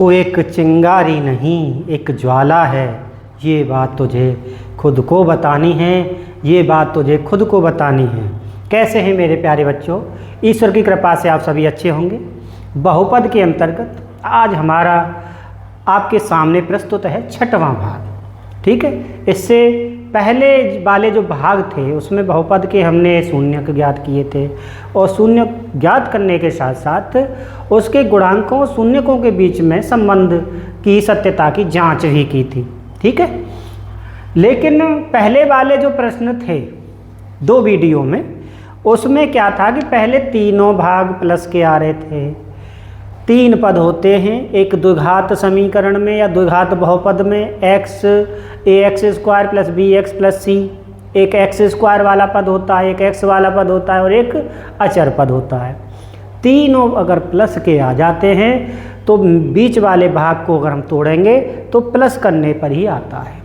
वो एक चिंगारी नहीं एक ज्वाला है, ये बात तुझे खुद को बतानी है, ये बात तुझे खुद को बतानी है। कैसे हैं मेरे प्यारे बच्चों? ईश्वर की कृपा से आप सभी अच्छे होंगे। बहुपद के अंतर्गत आज हमारा आपके सामने प्रस्तुत है छठवां भाग। ठीक है, इससे पहले वाले जो भाग थे उसमें बहुपद के हमने शून्यक ज्ञात किए थे और शून्य ज्ञात करने के साथ साथ उसके गुणांकों शून्यकों के बीच में संबंध की सत्यता की जांच भी की थी। ठीक है, लेकिन पहले वाले जो प्रश्न थे दो वीडियो में, उसमें क्या था कि पहले तीनों भाग प्लस के आ रहे थे। तीन पद होते हैं एक द्विघात समीकरण में या द्विघात बहुपद में, x a x square plus b x plus c. एक एक्स स्क्वायर वाला पद होता है, एक एक्स वाला पद होता है और एक अचर पद होता है। तीनों अगर प्लस के आ जाते हैं तो बीच वाले भाग को अगर हम तोड़ेंगे तो प्लस करने पर ही आता है।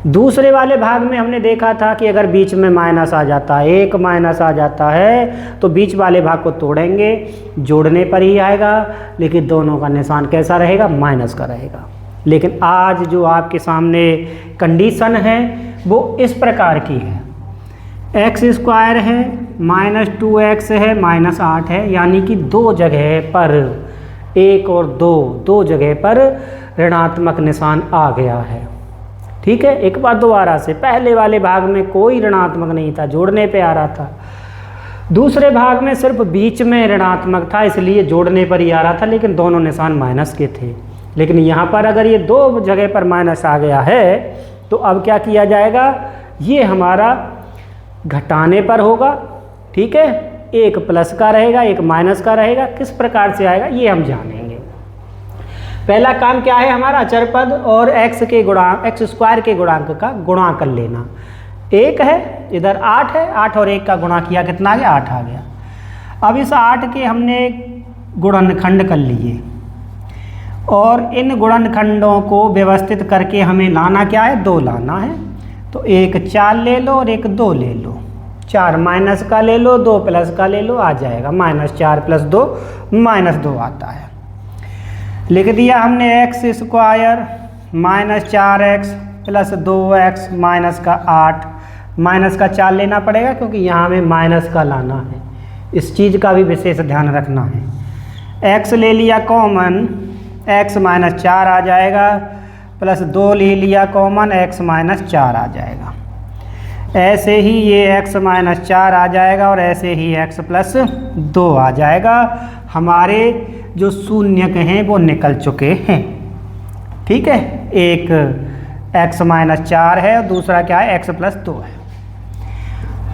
दूसरे वाले भाग में हमने देखा था कि अगर बीच में माइनस आ जाता है, एक माइनस आ जाता है तो बीच वाले भाग को तोड़ेंगे, जोड़ने पर ही आएगा, लेकिन दोनों का निशान कैसा रहेगा? माइनस का रहेगा। लेकिन आज जो आपके सामने कंडीशन है वो इस प्रकार की है, एक्स स्क्वायर है माइनस 2x है माइनस 8 है, यानी कि दो जगह पर, एक और दो जगह पर ऋणात्मक निशान आ गया है। ठीक है, एक बार दोबारा से, पहले वाले भाग में कोई ऋणात्मक नहीं था, जोड़ने पे आ रहा था। दूसरे भाग में सिर्फ बीच में ऋणात्मक था, इसलिए जोड़ने पर ही आ रहा था, लेकिन दोनों निशान माइनस के थे। लेकिन यहाँ पर अगर ये दो जगह पर माइनस आ गया है तो अब क्या किया जाएगा? ये हमारा घटाने पर होगा। ठीक है, एक प्लस का रहेगा एक माइनस का रहेगा। किस प्रकार से आएगा ये हम जानेंगे। पहला काम क्या है हमारा? अचर पद और एक्स के गुणांक, एक्स स्क्वायर के गुणांक का गुणा कर लेना। एक है इधर 8 है, 8 और 1 का गुणा किया कितना आ गया? 8 आ गया। अब इस 8 के हमने गुणनखंड कर लिए और इन गुणनखंडों को व्यवस्थित करके हमें लाना क्या है? 2 लाना है। तो एक 4 ले लो और एक 2 ले लो। 4 माइनस का ले लो, 2 प्लस का ले लो, आ जाएगा -4 + 2 -2 आता है। लिख दिया हमने x square -4x + 2x minus का 8, माइनस का 4 लेना पड़ेगा क्योंकि यहाँ हमें माइनस का लाना है। इस चीज़ का भी विशेष ध्यान रखना है। x ले लिया कॉमन, x -4 आ जाएगा, प्लस 2 ले लिया कॉमन, x -4 आ जाएगा। ऐसे ही ये x -4 आ जाएगा और ऐसे ही x + 2 आ जाएगा। हमारे जो शून्यक हैं वो निकल चुके हैं। ठीक है, एक x -4 है और दूसरा क्या है? x + 2 है।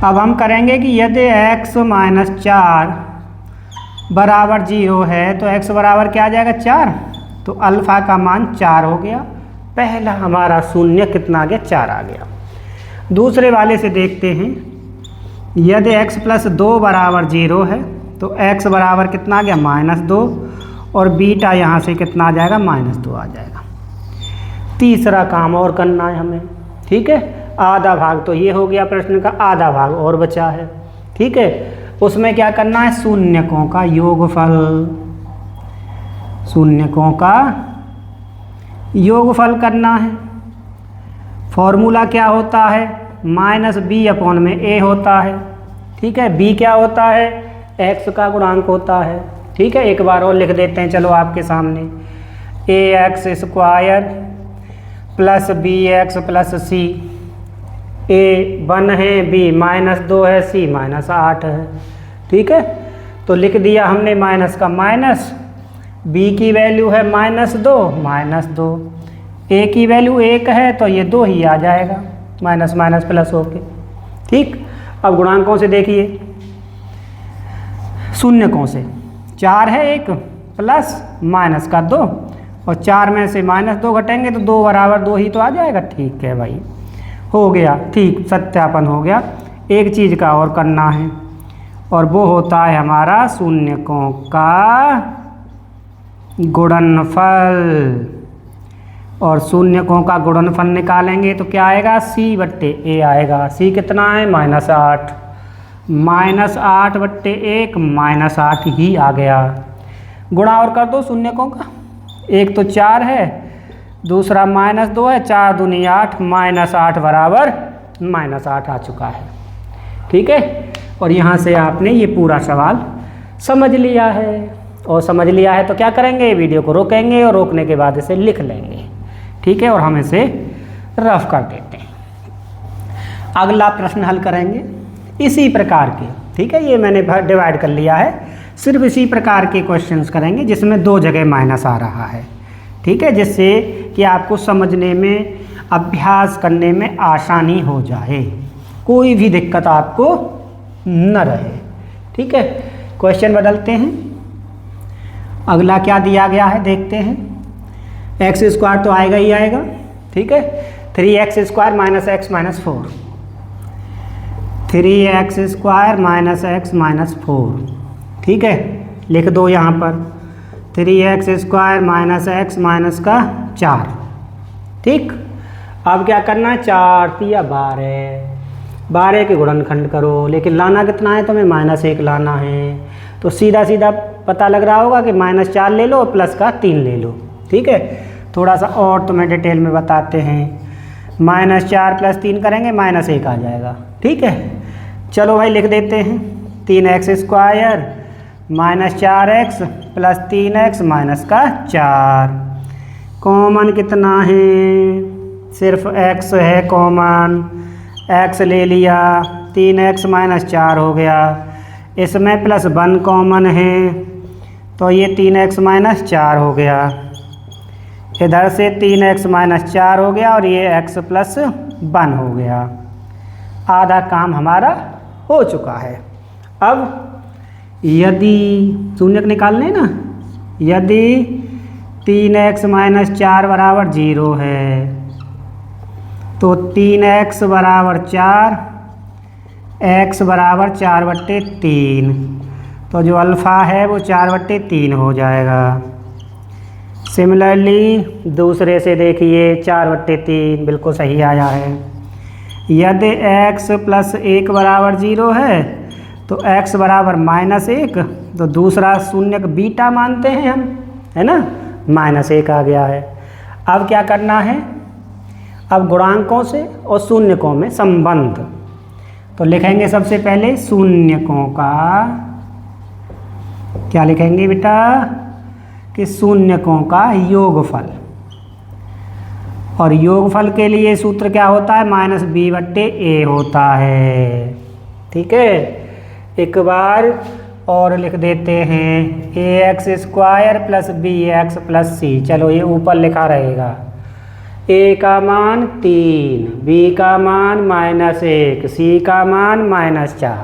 अब हम करेंगे कि यदि x -4 बराबर 0 है तो x बराबर क्या आ जाएगा? 4। तो अल्फ़ा का मान 4 हो गया। पहला हमारा शून्य कितना आ गया? 4 आ गया। दूसरे वाले से देखते हैं, यदि x + 2 बराबर 0 है तो x बराबर कितना आ गया? -2 और बीटा यहाँ से कितना आ जाएगा? -2 आ जाएगा। तीसरा काम और करना है हमें। ठीक है, आधा भाग तो ये हो गया प्रश्न का, आधा भाग और बचा है। ठीक है, उसमें क्या करना है? शून्यकों का योगफल, शून्यकों का योगफल करना है। फॉर्मूला क्या होता है? -b/a होता है। ठीक है, b क्या होता है? x का गुणांक होता है। ठीक है, एक बार और लिख देते हैं, चलो आपके सामने, ax square + bx + c। a 1 है, b -2 है, c -8 है। ठीक है, तो लिख दिया हमने माइनस का माइनस, b की वैल्यू है -2, a की वैल्यू 1 है तो ये 2 ही आ जाएगा, माइनस माइनस प्लस होके। ठीक, अब गुणांकों से देखिए, शून्यकों से 4 है 1 प्लस माइनस का 2 और 4 में से -2 घटेंगे तो 2 बराबर 2 ही तो आ जाएगा। ठीक है भाई, हो गया। ठीक, सत्यापन हो गया। एक चीज़ का और करना है और वो होता है हमारा शून्यकों का गुणनफल। और शून्यकों का गुणनफल निकालेंगे तो क्या आएगा? c/a आएगा। c कितना है? -8, -8/1 -8 ही आ गया। गुणा और कर दो शून्यकों का, एक तो 4 है, दूसरा -2 है, 4 दूनी 8, -8 बराबर -8 आ चुका है। ठीक है, और यहाँ से आपने ये पूरा सवाल समझ लिया है। और समझ लिया है तो क्या करेंगे, वीडियो को रोकेंगे और रोकने के बाद इसे लिख लेंगे। ठीक है, और हम इसे रफ कर देते हैं। अगला प्रश्न हल करेंगे इसी प्रकार के। ठीक है, ये मैंने डिवाइड कर लिया है, सिर्फ इसी प्रकार के क्वेश्चंस करेंगे जिसमें 2 जगह माइनस आ रहा है। ठीक है, जिससे कि आपको समझने में, अभ्यास करने में आसानी हो जाए, कोई भी दिक्कत आपको न रहे। ठीक है, क्वेश्चन बदलते हैं। अगला क्या दिया गया है देखते हैं। x² तो आएगा ही आएगा। ठीक है, 3x² - x - 4, 3x² - x - 4। ठीक है, लिख दो यहाँ पर 3x² - x - 4। ठीक, अब क्या करना है, 4 तिया 12 के गुणनखंड करो, लेकिन लाना कितना है तुम्हें, -1 लाना है। तो सीधा सीधा पता लग रहा होगा कि -4 ले लो और प्लस का 3 ले लो। ठीक है, थोड़ा सा और तुम्हें डिटेल में बताते हैं। -4 + 3 करेंगे -1 आ जाएगा। ठीक है, चलो भाई लिख देते हैं 3x² - 4x + 3x - 4। कॉमन कितना है, सिर्फ x है कॉमन, x ले लिया, 3x - 4 हो गया। इसमें +1 कॉमन है तो ये 3x - 4 हो गया। इधर से 3x - 4 हो गया और ये x + 1 हो गया। आधा काम हमारा हो चुका है। अब यदि शून्य निकालने ना, यदि 3x - 4 बराबर 0 है तो 3x बराबर 4, x बराबर 4/3, तो जो अल्फ़ा है वो 4/3 हो जाएगा। सिमिलरली दूसरे से देखिए 4/3 बिल्कुल सही आया है। यदि x + 1 बराबर 0 है तो x बराबर -1, तो दूसरा शून्य का बीटा मानते हैं हम, है ना, -1 आ गया है। अब क्या करना है, अब गुणांकों से और शून्यकों में संबंध। तो लिखेंगे सबसे पहले शून्यकों का, क्या लिखेंगे बेटा, कि शून्यकों का योगफल। और योगफल के लिए सूत्र क्या होता है, -b/a होता है। ठीक है, एक बार और लिख देते हैं ax² + bx + c। चलो ये ऊपर लिखा रहेगा, a का मान 3, b का मान -1, c का मान -4।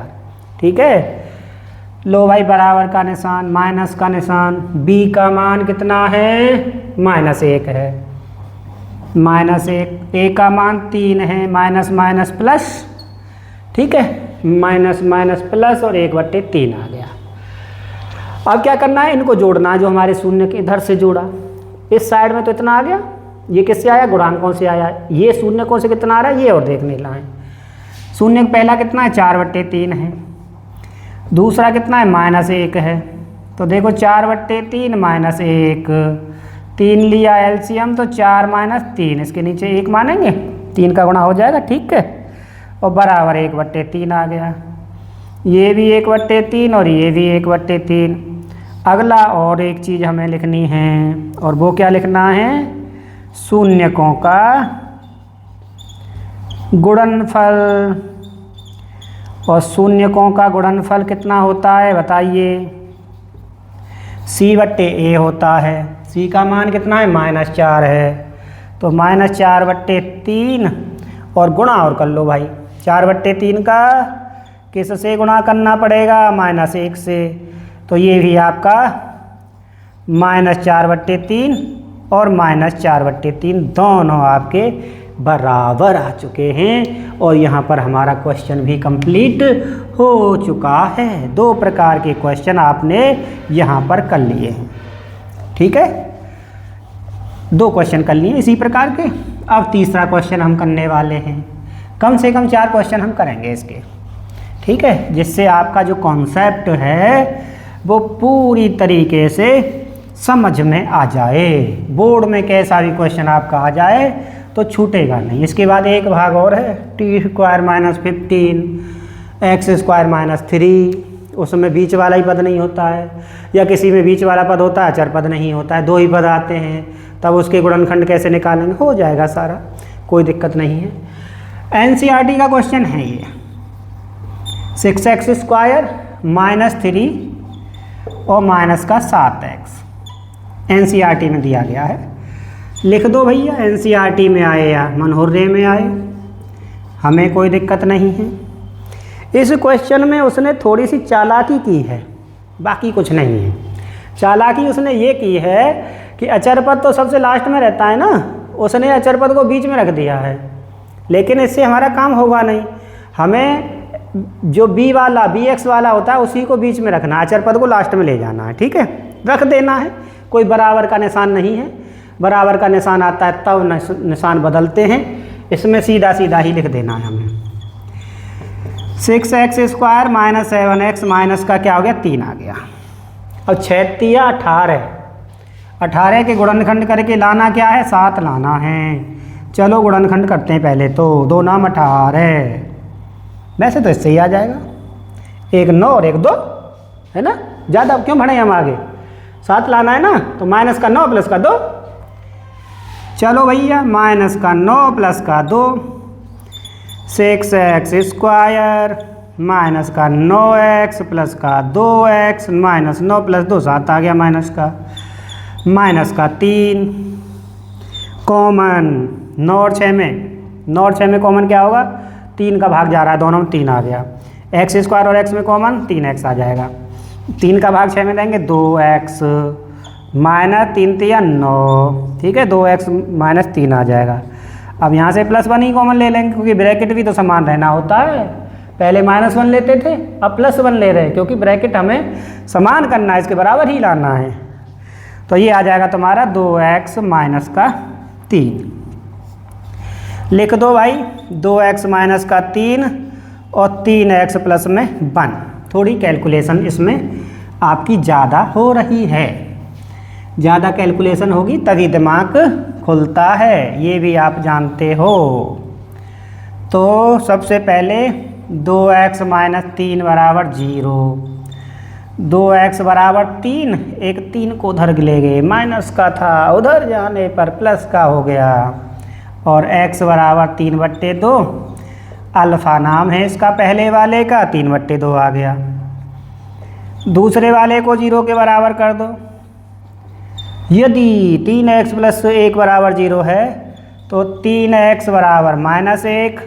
ठीक है, लो भाई बराबर का निशान, माइनस का निशान, b का मान कितना है, -1 है, -1, a का मान 3 है, माइनस माइनस प्लस। ठीक है, माइनस माइनस प्लस और 1/3 आ गया। अब क्या करना है, इनको जोड़ना है, जो हमारे शून्य के इधर से जोड़ा, इस साइड में तो इतना आ गया, ये किससे आया, गुणांकों से आया। ये शून्यकों से कितना आ रहा है, ये और देखने लाए। शून्य पहला कितना है, 4/3 है, दूसरा कितना है, -1 है। तो देखो 4/3 -1, 3 लिया एलसीएम तो 4 - 3, इसके नीचे 1 मानेंगे, 3 का गुणा हो जाएगा। ठीक है, और बराबर 1/3 आ गया। ये भी 1/3 और ये भी 1/3। अगला और एक चीज़ हमें लिखनी है, और वो क्या लिखना है, शून्यकों का गुणनफल। और शून्यकों का गुणनफल कितना होता है बताइए, c/a होता है। c का मान कितना है, -4 है, तो -4/3 और गुणा और कर लो भाई, 4/3 का किससे गुणा करना पड़ेगा, -1 से। तो ये भी आपका -4/3 और -4/3 दोनों आपके बराबर आ चुके हैं। और यहाँ पर हमारा क्वेश्चन भी कंप्लीट हो चुका है। 2 प्रकार के क्वेश्चन आपने यहाँ पर कर लिए हैं। ठीक है, 2 क्वेश्चन कर लिए इसी प्रकार के। अब तीसरा क्वेश्चन हम करने वाले हैं, कम से कम 4 क्वेश्चन हम करेंगे इसके। ठीक है, जिससे आपका जो कॉन्सेप्ट है वो पूरी तरीके से समझ में आ जाए। बोर्ड में कैसा भी क्वेश्चन आपका आ जाए तो छूटेगा नहीं। इसके बाद एक भाग और है, t² - 15 x² - 3, उसमें बीच वाला ही पद नहीं होता है, या किसी में बीच वाला पद होता है अचर पद नहीं होता है, दो ही पद आते हैं, तब उसके गुणनखंड कैसे निकालेंगे, हो जाएगा सारा, कोई दिक्कत नहीं है। NCERT का क्वेश्चन है ये, 6x² - 3 और माइनस का 7x NCERT में दिया गया है। लिख दो भैया, NCERT में आए या मनहुर्रे में आए, हमें कोई दिक्कत नहीं है। इस क्वेश्चन में उसने थोड़ी सी चालाकी की है, बाकी कुछ नहीं है। चालाकी उसने ये की है कि अचर पद तो सबसे लास्ट में रहता है ना, उसने अचर पद को बीच में रख दिया है, लेकिन इससे हमारा काम होगा नहीं। हमें जो BX वाला होता है उसी को बीच में रखना है, अचर पद को लास्ट में ले जाना है, ठीक है, रख देना है। कोई बराबर का निशान नहीं है, बराबर का निशान आता है तब निशान बदलते हैं, इसमें सीधा सीधा ही लिख देना है हमें। 6x² - 7x माइनस का क्या हो गया, 3 आ गया। अब 6 तिया 18, 18 के गुणनखंड करके लाना क्या है, 7 लाना है। चलो गुणनखंड करते हैं पहले तो, 2 नाम 18, वैसे तो इससे ही आ जाएगा, 1 9 और 1 2 है ना, ज़्यादा क्यों बढ़े हम आगे, 7 लाना है ना, तो माइनस का 9 प्लस का 2। चलो भैया, माइनस का 9 प्लस का 2, 6x² माइनस का 9x प्लस का 2x माइनस 9 प्लस 2 7 आ गया, माइनस का 3 कॉमन 9 और 6 में कॉमन क्या होगा, 3 का भाग जा रहा है, दोनों में 3 आ गया। x² और x में कॉमन 3x आ जाएगा, 3 का भाग 6 में देंगे 2x माइनस 3 तिया 9, ठीक है, 2x माइनस 3 आ जाएगा। अब यहाँ से +1 ही कॉमन ले लेंगे, क्योंकि ब्रैकेट भी तो समान रहना होता है। पहले -1 लेते थे, अब +1 ले रहे हैं, क्योंकि ब्रैकेट हमें समान करना है, इसके बराबर ही लाना है। तो ये आ जाएगा तुम्हारा 2x माइनस का 3। लिख दो भाई, 2x माइनस का 3 और 3x प्लस में 1। थोड़ी कैलकुलेशन इसमें आपकी ज़्यादा हो रही है, ज़्यादा कैलकुलेशन होगी तभी दिमाग खुलता है, ये भी आप जानते हो। तो सबसे पहले 2x माइनस 3 बराबर 0, 2x बराबर 3, एक 3 को उधर ले गए, माइनस का था, उधर जाने पर प्लस का हो गया, और x बराबर 3/2, अल्फ़ा नाम है इसका पहले वाले का, 3/2 आ गया। दूसरे वाले को 0 के बराबर कर दो। यदि 3x प्लस 1 बराबर 0 है तो 3x बराबर -1,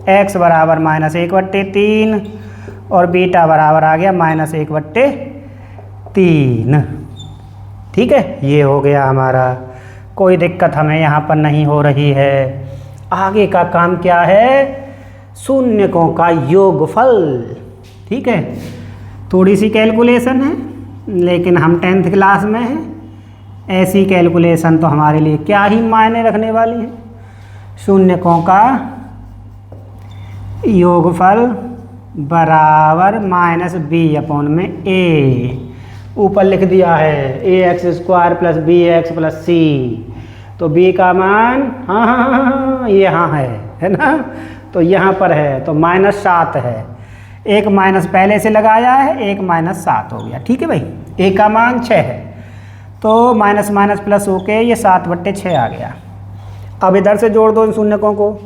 x बराबर -1/3 और बीटा बराबर आ गया -1/3। ठीक है, ये हो गया हमारा, कोई दिक्कत हमें यहाँ पर नहीं हो रही है। आगे का काम क्या है, शून्यकों का योगफल। ठीक है, थोड़ी सी कैलकुलेशन है, लेकिन हम 10th क्लास में हैं, ऐसी कैलकुलेशन तो हमारे लिए क्या ही मायने रखने वाली है। शून्यकों का योगफल बराबर -b/a, ऊपर लिख दिया है ax² plus bx plus c, तो b का मान हाँ यहाँ है ना, तो यहाँ पर है, तो -7 है, एक माइनस पहले से लगाया है, एक -7 हो गया। ठीक है भाई, a का मान 6 है, तो माइनस माइनस प्लस होके ये 7/6 आ गया। अब इधर से जोड़ दो इन शून्यकों को,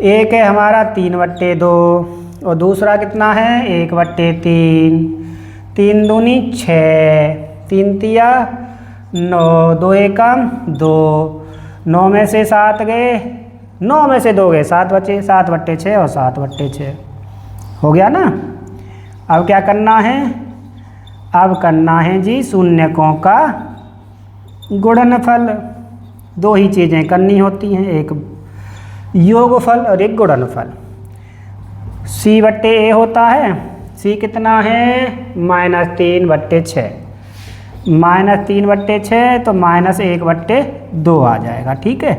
एक है हमारा 3/2 और दूसरा कितना है 1/3, 3 दूनी 6, 3 तिया 9, 2 एकम 2, 9 में से 7 गए, 9 में से 2 गए, 7 बचे, 7/6 और 7/6 हो गया ना। अब क्या करना है, अब करना है जी शून्यकों का गुणनफल। 2 ही चीज़ें करनी होती हैं, एक योगफल और एक गुणनफल। c/a होता है, c कितना है -3/6, -3/6 तो -1/2 आ जाएगा। ठीक है,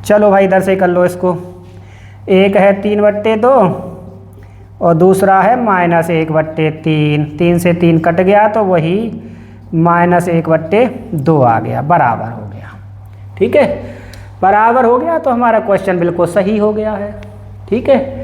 चलो भाई इधर से कर लो इसको, एक है 3/2 और दूसरा है -1/3, 3 से 3 कट गया तो वही -1/2 आ गया, बराबर हो गया। ठीक है, बराबर हो गया तो हमारा क्वेश्चन बिल्कुल सही हो गया है। ठीक है।